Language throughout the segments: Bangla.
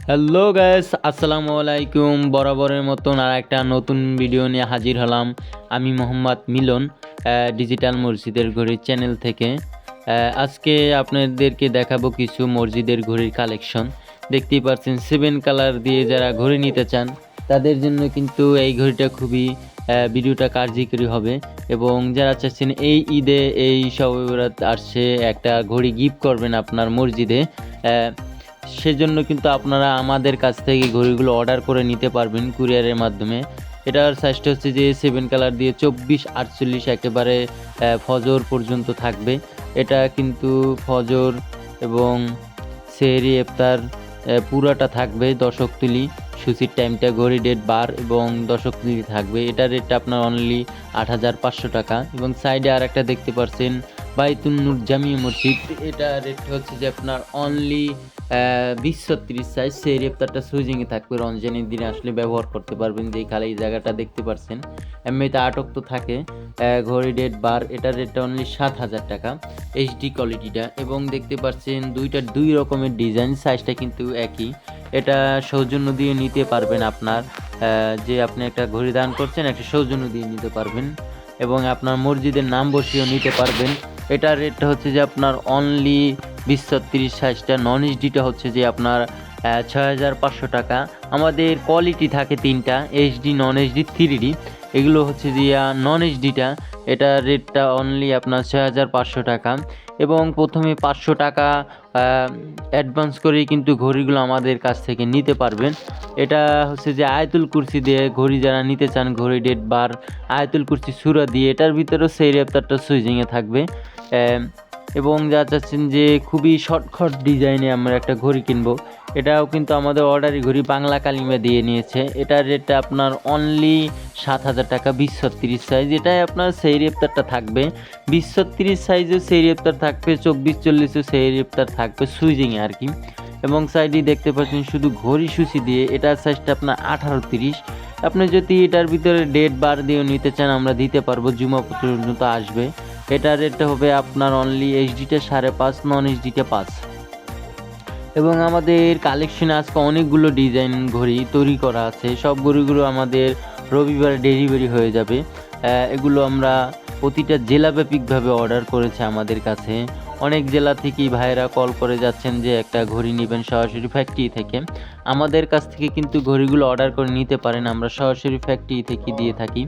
হ্যালো গাইস, আসসালামু আলাইকুম। বরাবরের মতন আর একটা নতুন ভিডিও নিয়ে হাজির হলাম। আমি মোহাম্মদ মিলন, ডিজিটাল মসজিদের ঘড়ির চ্যানেল থেকে। আজকে আপনাদেরকে দেখাবো কিছু মসজিদের ঘড়ির কালেকশন। দেখতেই পাচ্ছেন 7 কালার দিয়ে যারা ঘড়ি নিতে চান তাদের জন্য কিন্তু এই ঘড়িটা খুবই ভিডিওটা কার্যকরী হবে। এবং যারা চাচ্ছেন এই ঈদে এই শবে বরাত আসছে একটা ঘড়ি গিফট করবেন আপনার মসজিদে, সেজন্য কিন্তু আপনারা আমাদের কাছ থেকে ঘড়িগুলো অর্ডার করে নিতে পারবেন কুরিয়ারের মাধ্যমে। এটার সাইজটা হচ্ছে যে 7 কালার দিয়ে 24-48 একেবারে ফজর পর্যন্ত থাকবে। এটা কিন্তু ফজর এবং সেহরি ইফতার পুরাটা থাকবে। দশক তুলি সূচির টাইমটা, ঘড়ি ডেট বার এবং দশক তুলি থাকবে। এটার রেটটা আপনার অনলি 8,500 টাকা। এবং সাইডে আর একটা দেখতে পাচ্ছেন বাইতুন নূর জামি মসজিদ, এটা রেট হচ্ছে যে আপনার অনলি 20-36 সাইজ। সেই ইফতারটা সুইজিংয়ে থাকবে, রমজানের দিনে আসলে ব্যবহার করতে পারবেন। যেই খালি এই জায়গাটা দেখতে পাচ্ছেন এমনিতে আটক তো থাকে। ঘড়ি ডেট বার, এটার রেটটা অনলি 7,000 টাকা, এইচডি কোয়ালিটিটা। এবং দেখতে পাচ্ছেন দুইটা দুই রকমের ডিজাইন, সাইজটা কিন্তু একই। এটা সৌজন্য দিয়ে নিতে পারবেন আপনার, যে আপনি একটা ঘড়ি দান করছেন একটা সৌজন্য দিয়ে নিতে পারবেন এবং আপনার মসজিদের নাম বসিয়েও নিতে পারবেন। এটার রেটটা হচ্ছে যে আপনার অনলি 20-36 সাইজটা। নন এইচডিটা হচ্ছে যে আপনার 6,500 টাকা। আমাদের কোয়ালিটি থাকে তিনটা, এইচডি, নন এইচডি, 3D। এগুলো হচ্ছে যে নন এইচডিটা, এটার রেটটা অনলি আপনার 6,500 টাকা। এবং প্রথমে 500 টাকা অ্যাডভান্স করেই কিন্তু ঘড়িগুলো আমাদের কাছ থেকে নিতে পারবেন। এটা হচ্ছে যে আয়াতুল কুরসি দিয়ে ঘড়ি যারা নিতে চান, ঘড়ি ডেট বার আয়াতুল কুরসি সূরা দিয়ে, এটার ভিতরেও সেই রেপ্তারটা সুইজিংয়ে থাকবে। এবং যা চাচ্ছেন যে খুবই শর্টকাট ডিজাইনে আমরা একটা ঘড়ি কিনবো, এটাও কিন্তু আমাদের অর্ডারি ঘড়ি বাংলা কালিমা দিয়ে নিয়েছে। এটার রেটটা আপনার অনলি 7,000 টাকা, 20-36 সাইজ। এটাই আপনার সেই রেপ্তারটা থাকবে, 20-36 সাইজেও সেই রেপ্তার থাকবে, 24-40ও সেই রেপ্তার থাকবে সুইজিংয়ে আর কি। এবং সাইডে দেখতে পাচ্ছেন শুধু ঘড়ি সূচি দিয়ে, এটার সাইজটা আপনার 18-30। আপনি যদি এটার ভিতরে ডেট বার দিয়েও নিতে চান আমরা দিতে পারবো, জুমা পর্যন্ত আসবে। এটার রেটটা হবে আপনার অনলি এইচডিটা 5.5, নন এইচডিটা 5। এবং আমাদের কালেকশনে আজকে অনেকগুলো ডিজাইন ঘড়ি তৈরি করা আছে। সব ঘড়িগুলো আমাদের রবিবারে ডেলিভারি হয়ে যাবে। এগুলো আমরা প্রতিটা জেলাব্যাপিকভাবে অর্ডার করেছে আমাদের কাছে। অনেক জেলা থেকেই ভাইয়েরা কল করে যাচ্ছেন যে একটা ঘড়ি নেবেন সরাসরি ফ্যাক্টরি থেকে। আমাদের কাছ থেকে কিন্তু ঘড়িগুলো অর্ডার করে নিতে পারেন, আমরা সরাসরি ফ্যাক্টরি থেকে দিয়ে থাকি।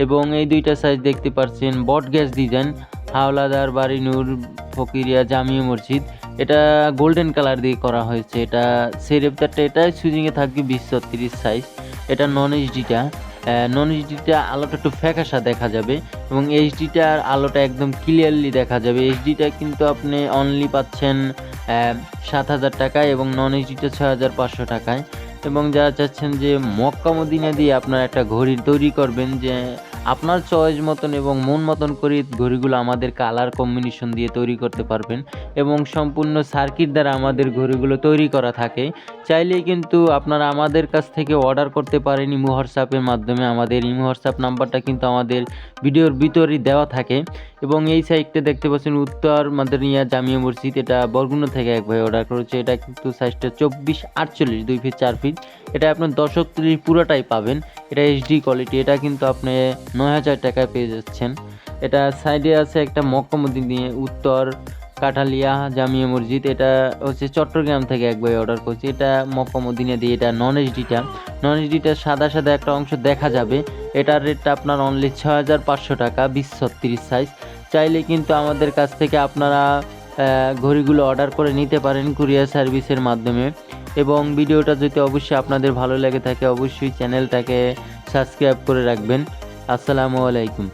এবং এই দুইটা সাইজ দেখতে পাচ্ছেন বট গ্যাস ডিজাইন, হাওলাদার বাড়ি নূর ফকিরিয়া জামিয়া মসজিদ। এটা গোল্ডেন কালার দিয়ে করা হয়েছে। এটা সেরেপটারটা এটাই সুইজিংয়ে থাকবে 20-30 সাইজ। এটা নন এইচডিটা, নন এইচডিটা আলোটা একটু ফ্যাকাশা দেখা যাবে এবং এইচডিটার আলোটা একদম ক্লিয়ারলি দেখা যাবে। এইচডিটা কিন্তু আপনি অনলি পাচ্ছেন 7,000 টাকায় এবং নন এইচডিটা 6,500 টাকায়। এবং যারা চাচ্ছেন যে মক্কা মদিনা দিয়ে আপনার একটা ঘড়ি তৈরি করবেন, যে আপনার চয়েস মতন এবং মন মতন করে ঘড়িগুলো আমাদের কালার কম্বিনেশন দিয়ে তৈরি করতে পারবেন। এবং সম্পূর্ণ সার্কিট দ্বারা আমাদের ঘড়িগুলো তৈরি করা থাকে। চাইলেই কিন্তু আপনারা আমাদের কাছ থেকে অর্ডার করতে পারেন ইমো হোয়াটসঅ্যাপের মাধ্যমে। আমাদের ইমো হোয়াটসঅ্যাপ নাম্বারটা কিন্তু আমাদের ভিডিওর ভিতরেই দেওয়া থাকে। এবং এই সাইডটা দেখতে পাচ্ছেন উত্তর মাদারিয়া জামিয়া মসজিদ, এটা বরগুনা থেকে এক ভাই অর্ডার করেছে। এটা কিন্তু সাইজটা 24-48, 2 ফিট 4 ফিট। এটা আপনার দশক তুলির পুরোটাই পাবেন। এটা এইচডি কোয়ালিটি, এটা কিন্তু আপনি 9,000 টাকায় পেয়ে যাচ্ছেন। এটা সাইডে আছে একটা মক্কা মদিনা উত্তর কাঠালিয়া জামিয়া মসজিদ, এটা হচ্ছে চট্টগ্রাম থেকে এক ভাই অর্ডার করছে। এটা মক্কা মদিনা দিয়ে, এটা নন এইচডিটা সাদা সাদা একটা অংশ দেখা যাবে। এটার রেটটা আপনার অনলি 6,500 টাকা, 20-36 সাইজ। চাইলে কিন্তু আমাদের কাছ থেকে আপনারা ঘড়িগুলো অর্ডার করে নিতে পারেন কুরিয়ার সার্ভিসের মাধ্যমে। এবং ভিডিওটা যদি অবশ্যই আপনাদের ভালো লেগে থাকে অবশ্যই চ্যানেলটাকে সাবস্ক্রাইব করে রাখবেন। আসসালামু আলাইকুম।